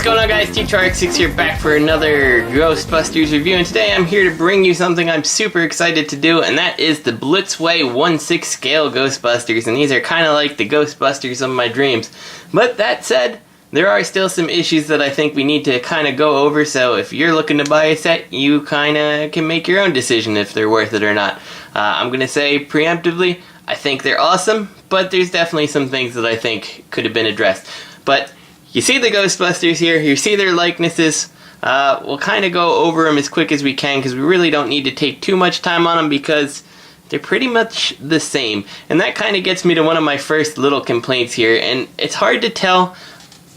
What's going on, guys? T2RZ6 here, back for another Ghostbusters review, and today I'm here to bring you something I'm super excited to do, and that is the Blitzway 1/6 scale Ghostbusters, and these are kind of like the Ghostbusters of my dreams. But that said, there are still some issues that I think we need to kind of go over, so if you're looking to buy a set, you kind of can make your own decision if they're worth it or not. I'm going to say preemptively, I think they're awesome, but there's definitely some things that I think could have been addressed. But you see the Ghostbusters here, you see their likenesses. We'll kind of go over them as quick as we can because we really don't need to take too much time on them because they're pretty much the same. And that kind of gets me to one of my first little complaints here, and it's hard to tell.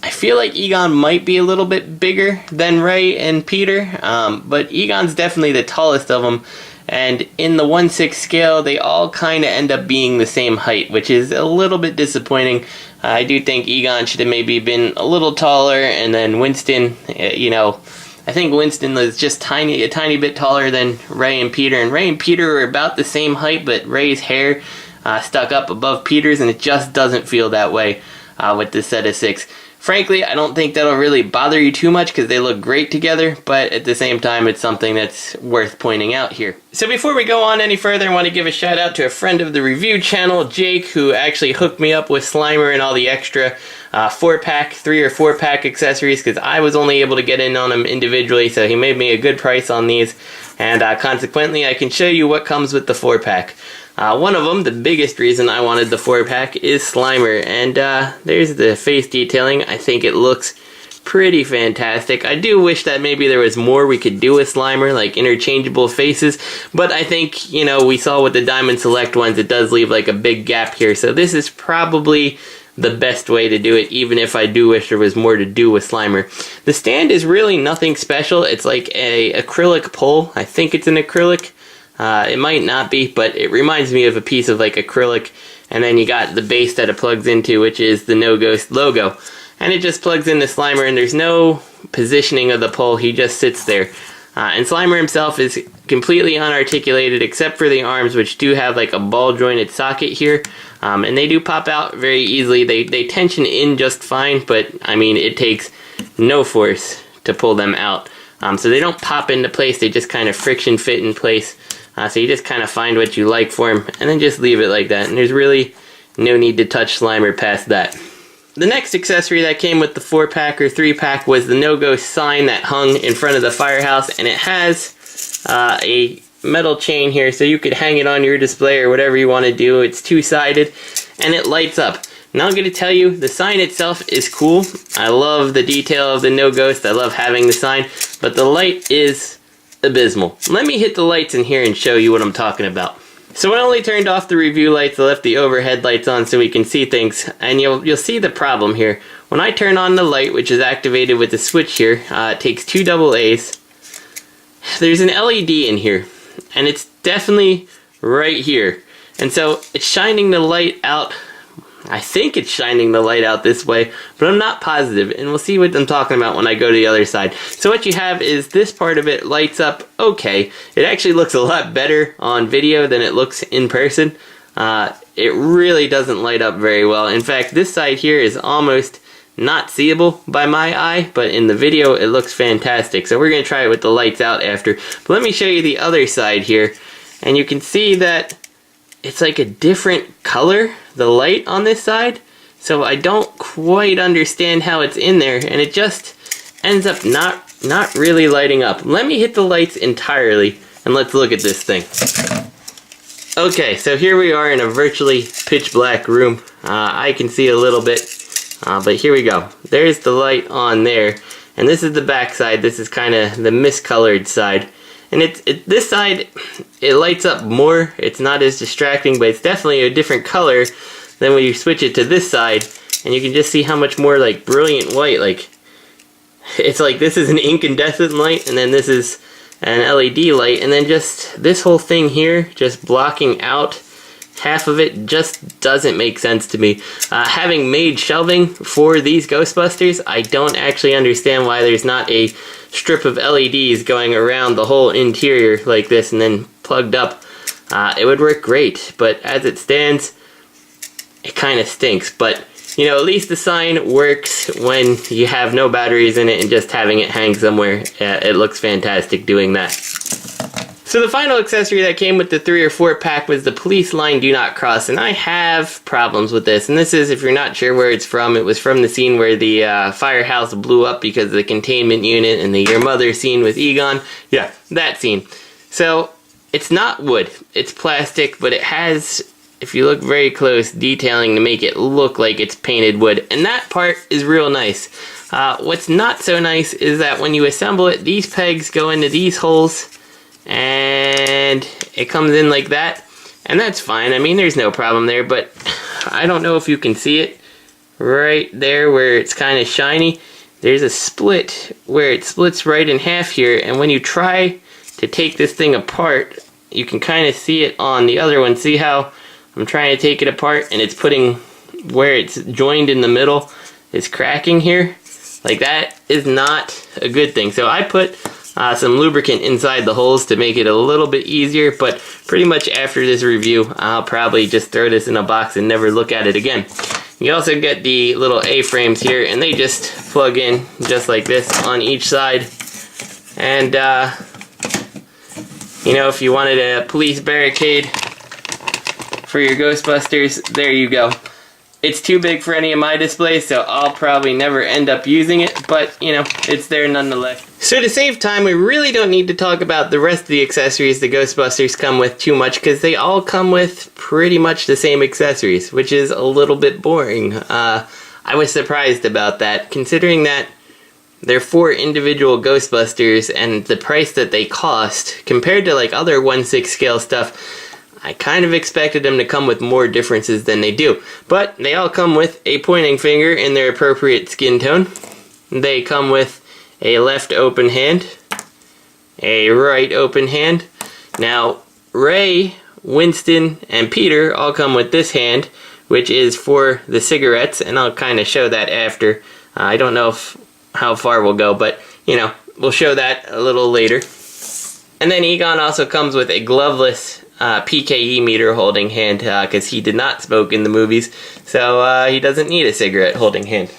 I feel like Egon might be a little bit bigger than Ray and Peter, but Egon's definitely the tallest of them. And in the 1/6 scale, they all kind of end up being the same height, which is a little bit disappointing. I do think Egon should have maybe been a little taller, and then Winston, I think Winston was just a tiny bit taller than Ray and Peter. And Ray and Peter are about the same height, but Ray's hair stuck up above Peter's, and it just doesn't feel that way with this set of 6. Frankly, I don't think that'll really bother you too much because they look great together, but at the same time, it's something that's worth pointing out here. So before we go on any further, I want to give a shout out to a friend of the review channel, Jake, who actually hooked me up with Slimer and all the extra 3 or 4 pack accessories because I was only able to get in on them individually, so he made me a good price on these, and consequently, I can show you what comes with the 4-pack. One of them, the biggest reason I wanted the 4-pack, is Slimer, and there's the face detailing. I think it looks pretty fantastic. I do wish that maybe there was more we could do with Slimer, like interchangeable faces, but I think, we saw with the Diamond Select ones, it does leave like a big gap here, so this is probably the best way to do it, even if I do wish there was more to do with Slimer. The stand is really nothing special. It's like a acrylic pole. I think it's an acrylic. It might not be, but it reminds me of a piece of like acrylic, and then you got the base that it plugs into, which is the No Ghost logo, and it just plugs into Slimer, and there's no positioning of the pole. He just sits there, and Slimer himself is completely unarticulated except for the arms, which do have like a ball jointed socket here, and they do pop out very easily. They tension in just fine, but I mean it takes no force to pull them out, so they don't pop into place. They just kind of friction fit in place. So you just kind of find what you like for him, and then just leave it like that, and there's really no need to touch Slimer past that. The next accessory that came with the 4-pack or 3-pack was the No Ghost sign that hung in front of the firehouse, and it has a metal chain here, so you could hang it on your display or whatever you want to do. It's 2-sided, and it lights up. Now I'm going to tell you, the sign itself is cool. I love the detail of the No Ghost. I love having the sign, but the light is abysmal. Let me hit the lights in here and show you what I'm talking about. So I only turned off the review lights. I left the overhead lights on so we can see things, and you'll see the problem here. When I turn on the light, which is activated with the switch here, it takes 2 AA's. There's an LED in here, and it's definitely right here, and so it's shining the light out. I think it's shining the light out this way, but I'm not positive, and we'll see what I'm talking about when I go to the other side. So what you have is this part of it lights up okay. It actually looks a lot better on video than it looks in person. It really doesn't light up very well. In fact, this side here is almost not seeable by my eye, but in the video it looks fantastic. So we're going to try it with the lights out after. But let me show you the other side here, and you can see that it's like a different color, the light on this side, so I don't quite understand how it's in there, and it just ends up not really lighting up. Let me hit the lights entirely, and let's look at this thing. Okay, so here we are in a virtually pitch black room. I can see a little bit, but here we go. There's the light on there, and this is the back side. This is kind of the miscolored side. And this side, it lights up more. It's not as distracting, but it's definitely a different color than when you switch it to this side. And you can just see how much more like brilliant white. Like, it's like this is an incandescent light, and then this is an LED light, and then just this whole thing here, just blocking out half of it, just doesn't make sense to me. Having made shelving for these Ghostbusters, I don't actually understand why there's not a strip of LEDs going around the whole interior like this and then plugged up. It would work great, but as it stands, it kind of stinks. But you know, at least the sign works when you have no batteries in it and just having it hang somewhere. It looks fantastic doing that. So the final accessory that came with the 3 or 4 pack was the police line do not cross, and I have problems with this. And this is, if you're not sure where it's from, it was from the scene where the firehouse blew up because of the containment unit, and the your mother scene with Egon. Yeah, that scene. So it's not wood, it's plastic, but it has, if you look very close, detailing to make it look like it's painted wood, and that part is real nice. What's not so nice is that when you assemble it, these pegs go into these holes, and it comes in like that, and that's fine. I mean, there's no problem there, but I don't know if you can see it right there where it's kind of shiny. There's a split where it splits right in half here, and when you try to take this thing apart, you can kind of see it on the other one. See how I'm trying to take it apart and it's putting where it's joined in the middle is cracking here? Like, that is not a good thing. So I put some lubricant inside the holes to make it a little bit easier, but pretty much after this review, I'll probably just throw this in a box and never look at it again. You also get the little A-frames here, and they just plug in just like this on each side. And, you know, if you wanted a police barricade for your Ghostbusters, there you go. It's too big for any of my displays, so I'll probably never end up using it, but, you know, it's there nonetheless. So to save time, we really don't need to talk about the rest of the accessories the Ghostbusters come with too much, because they all come with pretty much the same accessories, which is a little bit boring. I was surprised about that, considering that they're 4 individual Ghostbusters, and the price that they cost, compared to like other 1/6 scale stuff, I kind of expected them to come with more differences than they do. But they all come with a pointing finger in their appropriate skin tone. They come with a left open hand, a right open hand. Now, Ray, Winston, and Peter all come with this hand, which is for the cigarettes, and I'll kind of show that after. I don't know how far we'll go, but, you know, we'll show that a little later. And then Egon also comes with a gloveless PKE meter holding hand, because he did not smoke in the movies, so he doesn't need a cigarette holding hand.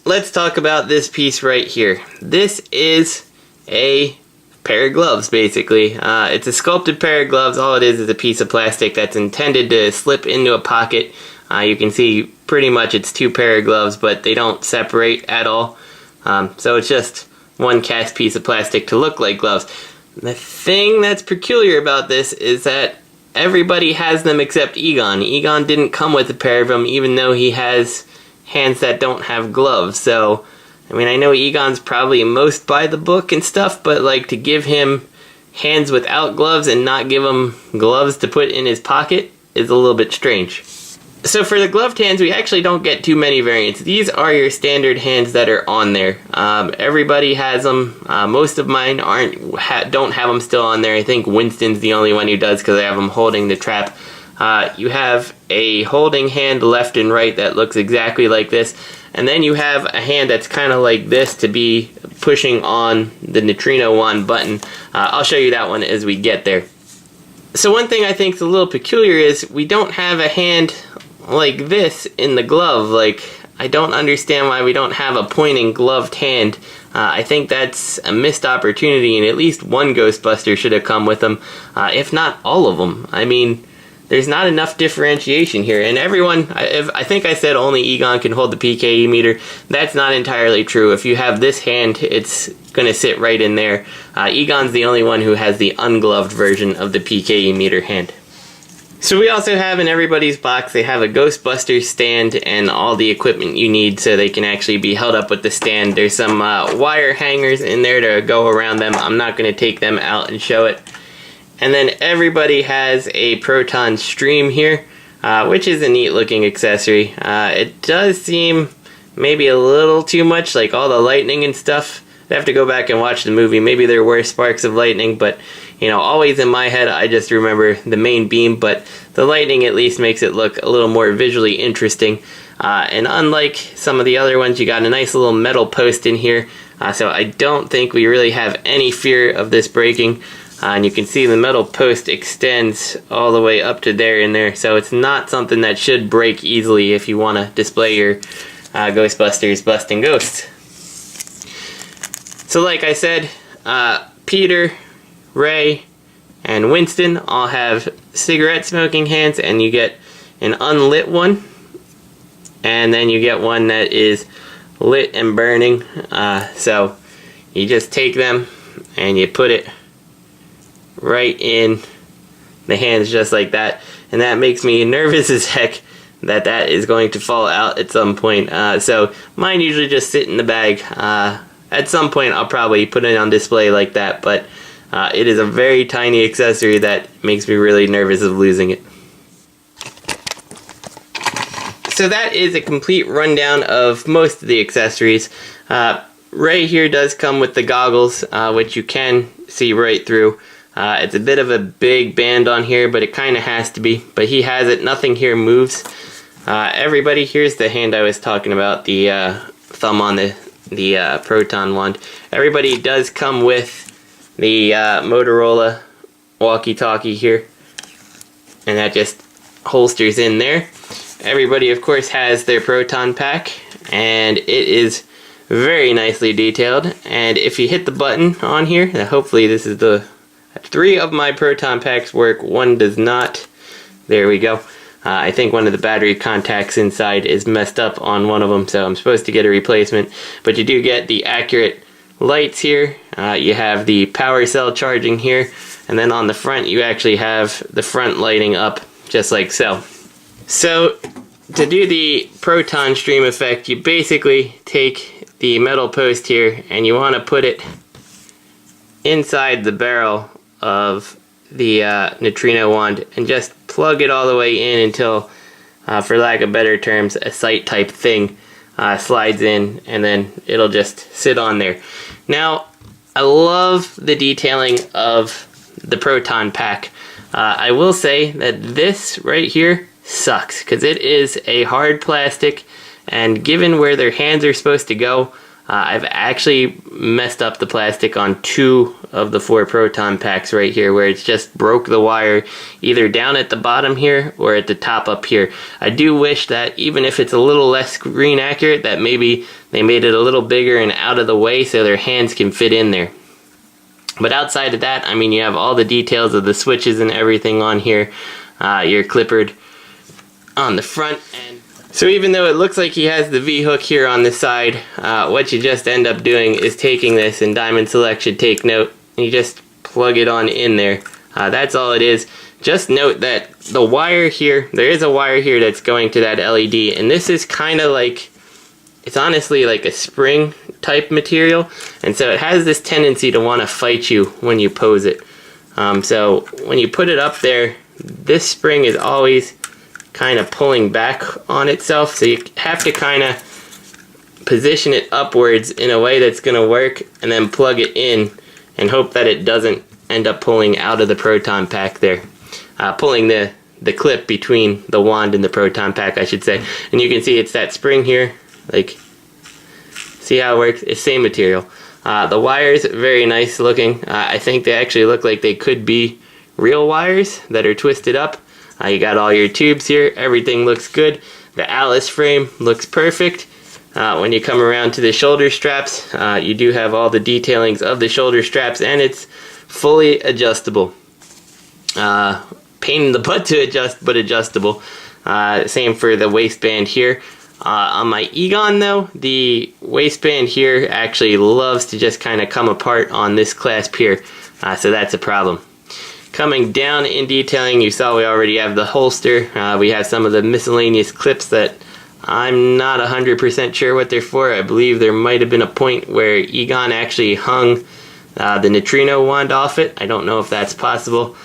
Let's talk about this piece right here. This is a pair of gloves, basically. It's a sculpted pair of gloves. All it is a piece of plastic that's intended to slip into a pocket. You can see pretty much it's 2 pair of gloves, but they don't separate at all. So it's just one cast piece of plastic to look like gloves. The thing that's peculiar about this is that everybody has them except Egon. Egon didn't come with a pair of them, even though he has hands that don't have gloves. So, I mean, I know Egon's probably most by the book and stuff, but like to give him hands without gloves and not give him gloves to put in his pocket is a little bit strange. So for the gloved hands, we actually don't get too many variants. These are your standard hands that are on there. Everybody has them. Most of mine don't have them still on there. I think Winston's the only one who does, because I have them holding the trap. You have a holding hand left and right that looks exactly like this. And then you have a hand that's kind of like this to be pushing on the neutrino wand button. I'll show you that one as we get there. So one thing I think is a little peculiar is we don't have a hand like this in the glove. Like, I don't understand why we don't have a pointing gloved hand. I think that's a missed opportunity, and at least one Ghostbuster should have come with them, if not all of them. I mean, there's not enough differentiation here, and everyone, I think I said only Egon can hold the PKE meter. That's not entirely true. If you have this hand, it's going to sit right in there. Egon's the only one who has the ungloved version of the PKE meter hand. So we also have in everybody's box, they have a Ghostbusters stand and all the equipment you need so they can actually be held up with the stand. There's some wire hangers in there to go around them. I'm not going to take them out and show it. And then everybody has a Proton stream here, which is a neat looking accessory. It does seem maybe a little too much, like all the lightning and stuff. I'd have to go back and watch the movie. Maybe there were sparks of lightning, but you know, always in my head I just remember the main beam, but the lightning at least makes it look a little more visually interesting. And unlike some of the other ones, you got a nice little metal post in here, so I don't think we really have any fear of this breaking. and you can see the metal post extends all the way up to there in there, so it's not something that should break easily if you want to display your Ghostbusters busting ghosts. So like I said, Peter, Ray, and Winston all have cigarette smoking hands, and you get an unlit one, and then you get one that is lit and burning. So you just take them and you put it right in the hands just like that, and that makes me nervous as heck that that is going to fall out at some point. So mine usually just sit in the bag. At some point I'll probably put it on display like that, but it is a very tiny accessory that makes me really nervous of losing it. So that is a complete rundown of most of the accessories. Ray here does come with the goggles, which you can see right through. It's a bit of a big band on here, but it kind of has to be. But he has it. Nothing here moves. Everybody, here's the hand I was talking about, the thumb on the Proton wand. Everybody does come with the Motorola walkie-talkie here, and that just holsters in there. Everybody, of course, has their Proton pack, and it is very nicely detailed. And if you hit the button on here, hopefully this is the 3 of my Proton packs work, 1 does not. There we go. I think one of the battery contacts inside is messed up on one of them, so I'm supposed to get a replacement. But you do get the accurate lights here. You have the power cell charging here, and then on the front you actually have the front lighting up just like so. So to do the Proton stream effect, you basically take the metal post here and you want to put it inside the barrel of the neutrino wand and just plug it all the way in until, for lack of better terms, a sight type thing slides in, and then it'll just sit on there. Now, I love the detailing of the Proton pack. I will say that this right here sucks, because it is a hard plastic, and given where their hands are supposed to go, I've actually messed up the plastic on 2 of the 4 Proton packs right here, where it's just broke the wire either down at the bottom here or at the top up here. I do wish that even if it's a little less screen accurate, that maybe they made it a little bigger and out of the way so their hands can fit in there. But outside of that, I mean, you have all the details of the switches and everything on here. You're clippered on the front, and so even though it looks like he has the V-hook here on the side, what you just end up doing is taking this, and Diamond Select should take note, and you just plug it on in there. That's all it is. Just note that the wire here, there is a wire here that's going to that LED, and this is kind of like, it's honestly like a spring type material, and so it has this tendency to want to fight you when you pose it. So when you put it up there, this spring is always kind of pulling back on itself, so you have to kind of position it upwards in a way that's going to work, and then plug it in and hope that it doesn't end up pulling out of the Proton pack there. Pulling the clip between the wand and the Proton pack, I should say. And you can see it's that spring here, like, see how it works? It's same material. The wires, very nice looking. I think they actually look like they could be real wires that are twisted up. You got all your tubes here, everything looks good. The Alice frame looks perfect. When you come around to the shoulder straps, you do have all the detailings of the shoulder straps, and it's fully adjustable. Pain in the butt to adjust, but adjustable. Same for the waistband here. On my Egon though, the waistband here actually loves to just kind of come apart on this clasp here, so that's a problem. Coming down in detailing, you saw we already have the holster. We have some of the miscellaneous clips that I'm not 100% sure what they're for. I believe there might have been a point where Egon actually hung the neutrino wand off it. I don't know if that's possible.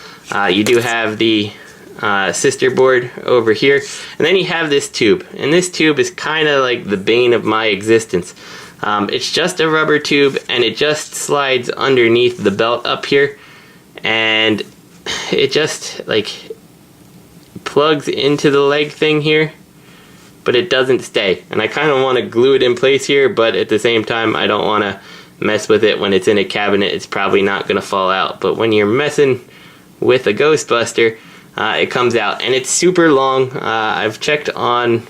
You do have the sister board over here, and then you have this tube, and this tube is kind of like the bane of my existence. It's just a rubber tube, and it just slides underneath the belt up here, and it just like plugs into the leg thing here, but it doesn't stay, and I kind of want to glue it in place here, but at the same time I don't want to mess with it when it's in a cabinet, it's probably not going to fall out. But when you're messing with a Ghostbuster, it comes out, and it's super long. I've checked on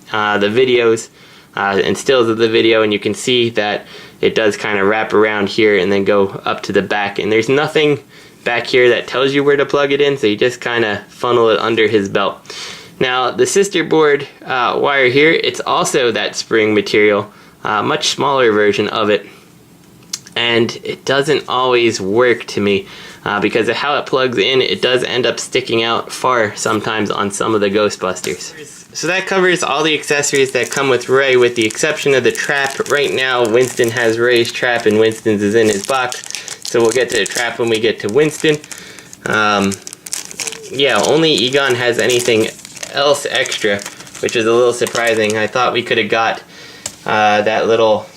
the videos and stills of the video, and you can see that it does kind of wrap around here and then go up to the back, and there's nothing back here that tells you where to plug it in, so you just kind of funnel it under his belt. Now the sister board wire here, it's also that spring material, much smaller version of it, and it doesn't always work to me because of how it plugs in. It does end up sticking out far sometimes on some of the Ghostbusters. So that covers all the accessories that come with Ray, with the exception of the trap. Right now Winston has Ray's trap and Winston's is in his box, so we'll get to the trap when we get to Winston. Yeah, only Egon has anything else extra, which is a little surprising. I thought we could have got that little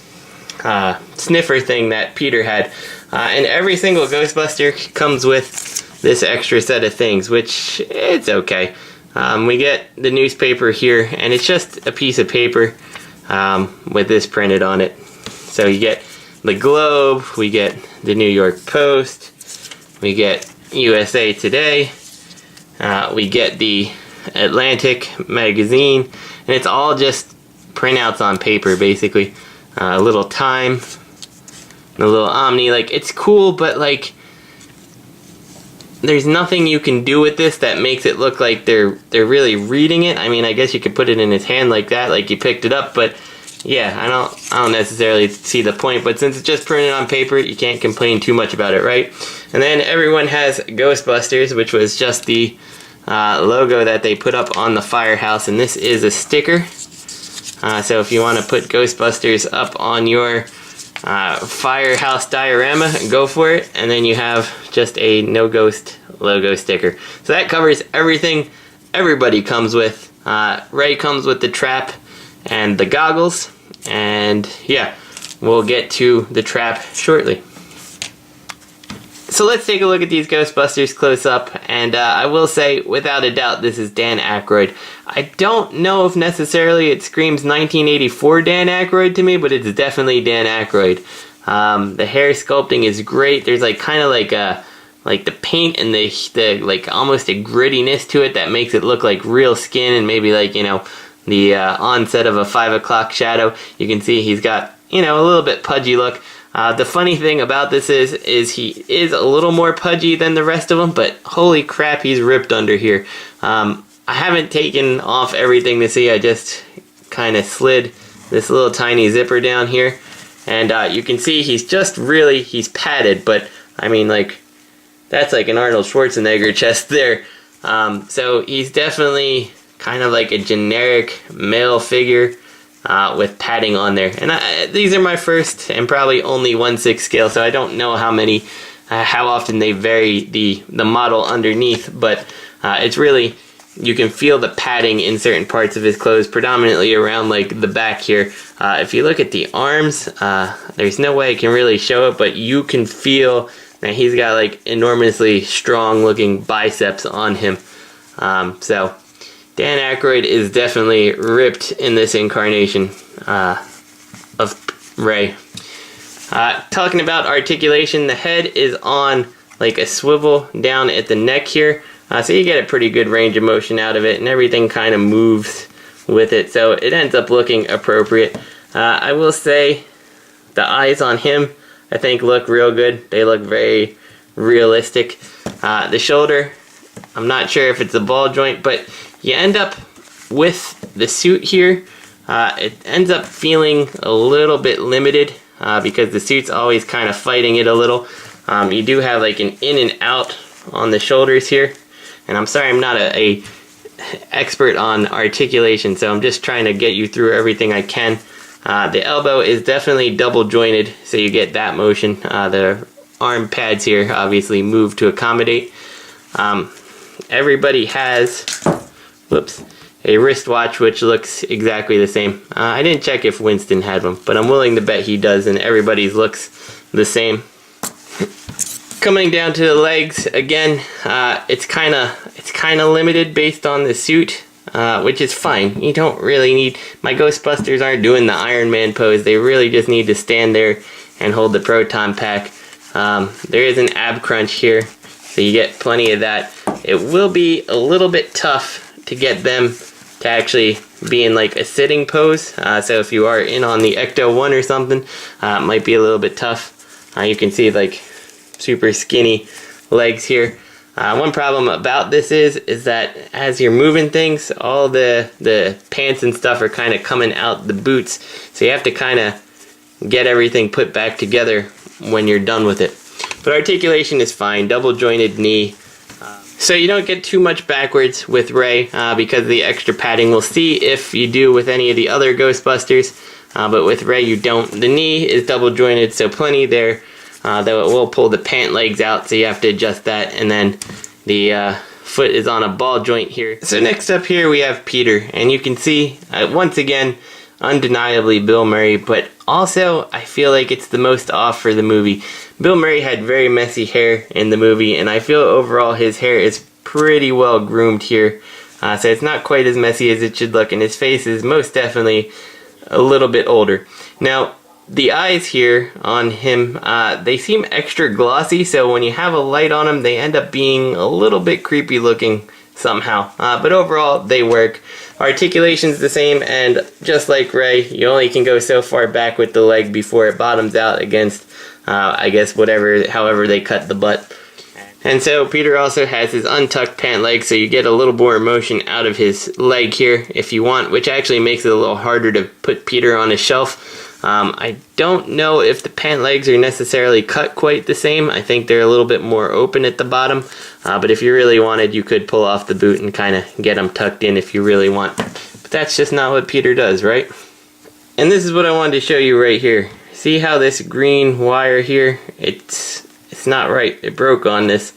sniffer thing that Peter had. And every single Ghostbuster comes with this extra set of things, which it's okay. We get the newspaper here, and it's just a piece of paper with this printed on it. So you get the Globe, we get the New York Post, we get USA Today, we get the Atlantic magazine, and it's all just printouts on paper, basically. A little Time, a little Omni. Like, it's cool, but like, there's nothing you can do with this that makes it look like they're really reading it. I mean, I guess you could put it in his hand like that, like you picked it up, but yeah, I don't necessarily see the point. But since it's just printed on paper, you can't complain too much about it, right? And then everyone has Ghostbusters, which was just the logo that they put up on the firehouse, and this is a sticker. So if you want to put Ghostbusters up on your firehouse diorama, go for it. And then you have just a no ghost logo sticker. So that covers everything everybody comes with. Ray comes with the trap and the goggles, and yeah, we'll get to the trap shortly. So let's take a look at these Ghostbusters close up, and I will say, without a doubt, this is Dan Aykroyd. I don't know if necessarily it screams 1984 Dan Aykroyd to me, but it's definitely Dan Aykroyd. The hair sculpting is great. There's like kind of like the paint and the like almost a grittiness to it that makes it look like real skin, and maybe like, you know, the onset of a 5 o'clock shadow. You can see he's got, you know, a little bit pudgy look. The funny thing about this is he is a little more pudgy than the rest of them, but holy crap, he's ripped under here. I haven't taken off everything to see. I just kind of slid this little tiny zipper down here, and you can see he's just really, he's padded, but I mean, like, that's like an Arnold Schwarzenegger chest there. So he's definitely kind of like a generic male figure with padding on there. And these are my first and probably only 1/6 scale, so I don't know how often they vary the model underneath, but it's really, you can feel the padding in certain parts of his clothes, predominantly around like the back here. If you look at the arms, there's no way I can really show it, but you can feel that he's got like enormously strong looking biceps on him. So Dan Aykroyd is definitely ripped in this incarnation of Ray. Talking about articulation, the head is on like a swivel down at the neck here, so you get a pretty good range of motion out of it, and everything kind of moves with it, so it ends up looking appropriate. I will say the eyes on him, I think, look real good. They look very realistic. The shoulder, I'm not sure if it's a ball joint, but you end up with the suit here. It ends up feeling a little bit limited because the suit's always kind of fighting it a little. You do have like an in and out on the shoulders here, and I'm sorry I'm not a expert on articulation, so I'm just trying to get you through everything I can. The elbow is definitely double jointed, so you get that motion. The arm pads here obviously move to accommodate. Everybody has, whoops, a wristwatch which looks exactly the same. I didn't check if Winston had one, but I'm willing to bet he does, and everybody's looks the same. Coming down to the legs again, it's kind of limited based on the suit, which is fine. You don't really need, my Ghostbusters aren't doing the Iron Man pose. They really just need to stand there and hold the proton pack. There is an ab crunch here, so you get plenty of that. It will be a little bit tough to get them to actually be in like a sitting pose. So if you are in on the Ecto 1 or something, it might be a little bit tough. You can see like super skinny legs here. One problem about this is that as you're moving things, all the pants and stuff are kind of coming out the boots. So you have to kind of get everything put back together when you're done with it. But articulation is fine, double jointed knee. So you don't get too much backwards with Ray because of the extra padding. We'll see if you do with any of the other Ghostbusters, but with Ray you don't. The knee is double jointed, so plenty there. Though it will pull the pant legs out, so you have to adjust that, and then the foot is on a ball joint here. So next up here we have Peter, and you can see once again undeniably Bill Murray, but also I feel like it's the most off for the movie. Bill Murray had very messy hair in the movie, and I feel overall his hair is pretty well groomed here, so it's not quite as messy as it should look, and his face is most definitely a little bit older. Now the eyes here on him, they seem extra glossy, so when you have a light on them, they end up being a little bit creepy looking somehow. But overall, they work. Articulation's the same, and just like Ray, you only can go so far back with the leg before it bottoms out against, I guess, however they cut the butt. And so Peter also has his untucked pant leg, so you get a little more motion out of his leg here if you want, which actually makes it a little harder to put Peter on a shelf. I don't know if the pant legs are necessarily cut quite the same. I think they're a little bit more open at the bottom, but if you really wanted, you could pull off the boot and kind of get them tucked in if you really want. But that's just not what Peter does, right? And this is what I wanted to show you right here. See how this green wire here, it's not right. It broke on this.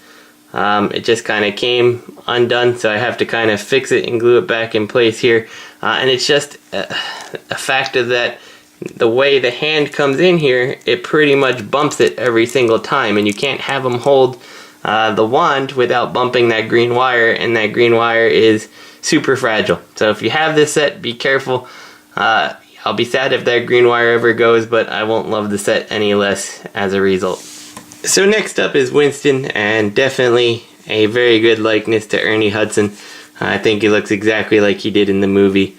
It just kind of came undone, so I have to kind of fix it and glue it back in place here. And it's just a fact of that the way the hand comes in here, it pretty much bumps it every single time, and you can't have them hold the wand without bumping that green wire, and that green wire is super fragile. So if you have this set, be careful. I'll be sad if that green wire ever goes, but I won't love the set any less as a result. So next up is Winston, and definitely a very good likeness to Ernie Hudson. I think he looks exactly like he did in the movie.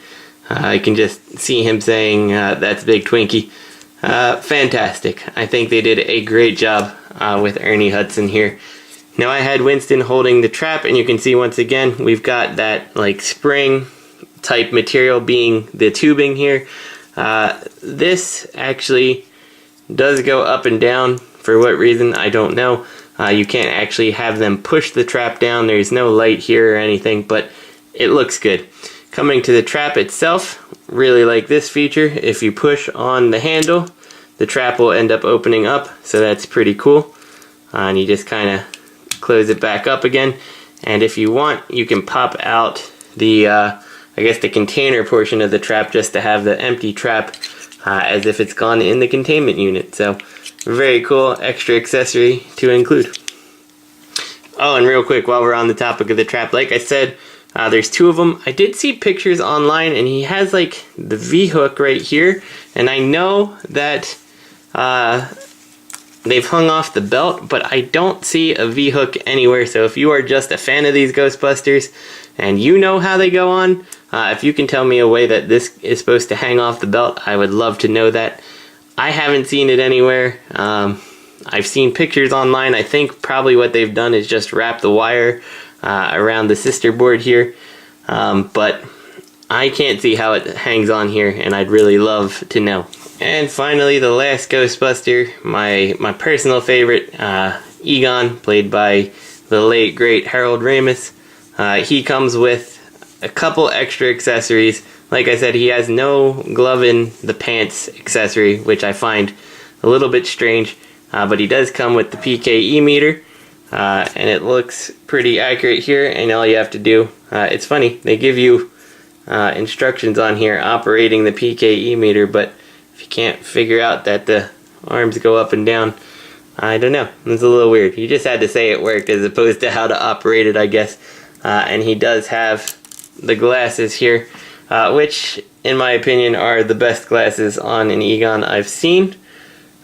I can just see him saying, "That's Big Twinkie." Fantastic. I think they did a great job with Ernie Hudson here. Now I had Winston holding the trap, and you can see once again we've got that like spring type material being the tubing here. This actually does go up and down. For what reason, I don't know. You can't actually have them push the trap down. There's no light here or anything, but it looks good. Coming to the trap itself, really like this feature. If you push on the handle, the trap will end up opening up, so that's pretty cool. And you just kind of close it back up again. And if you want, you can pop out the, I guess the container portion of the trap just to have the empty trap as if it's gone in the containment unit. So very cool extra accessory to include. Oh, and real quick while we're on the topic of the trap, like I said, there's two of them. I did see pictures online, and he has like the V-hook right here, and I know that they've hung off the belt, but I don't see a V-hook anywhere. So if you are just a fan of these Ghostbusters and you know how they go on, if you can tell me a way that this is supposed to hang off the belt, I would love to know that. I haven't seen it anywhere. I've seen pictures online. I think probably what they've done is just wrap the wire around the sister board here, but I can't see how it hangs on here, and I'd really love to know. And finally, the last Ghostbuster, my personal favorite, Egon, played by the late great Harold Ramis. He comes with a couple extra accessories. Like I said, he has no glove in the pants accessory, which I find a little bit strange, but he does come with the PKE meter. And it looks pretty accurate here, and all you have to do, it's funny, they give you instructions on here operating the PKE meter, but if you can't figure out that the arms go up and down, I don't know, it's a little weird. You just had to say it worked as opposed to how to operate it, I guess. And he does have the glasses here, which in my opinion are the best glasses on an Egon I've seen.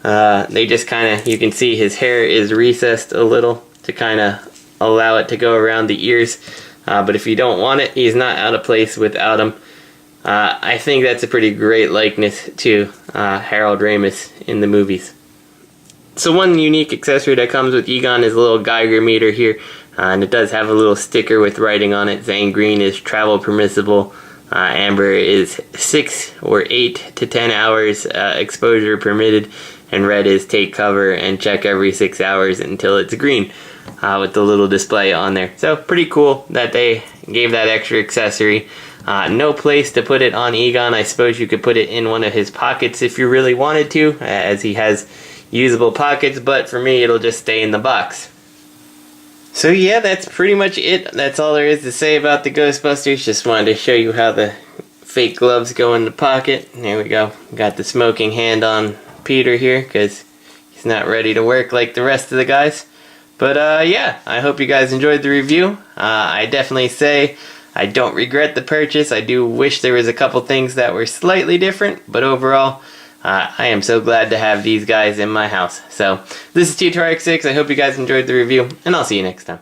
They just kind of, you can see his hair is recessed a little to kind of allow it to go around the ears. But if you don't want it, he's not out of place without him. I think that's a pretty great likeness to Harold Ramis in the movies. So one unique accessory that comes with Egon is a little Geiger meter here. And it does have a little sticker with writing on it saying green is travel permissible, amber is 6 or 8 to 10 hours exposure permitted, and red is take cover and check every 6 hours until it's green, with the little display on there. So pretty cool that they gave that extra accessory. No place to put it on Egon. I suppose you could put it in one of his pockets if you really wanted to, as he has usable pockets, but for me it'll just stay in the box. So yeah, that's pretty much it. That's all there is to say about the Ghostbusters. Just wanted to show you how the fake gloves go in the pocket. There we go. Got the smoking hand on Peter here because he's not ready to work like the rest of the guys. But yeah, I hope you guys enjoyed the review. I definitely say I don't regret the purchase. I do wish there was a couple things that were slightly different, but overall, I am so glad to have these guys in my house. So, this is T2RZ6. I hope you guys enjoyed the review, and I'll see you next time.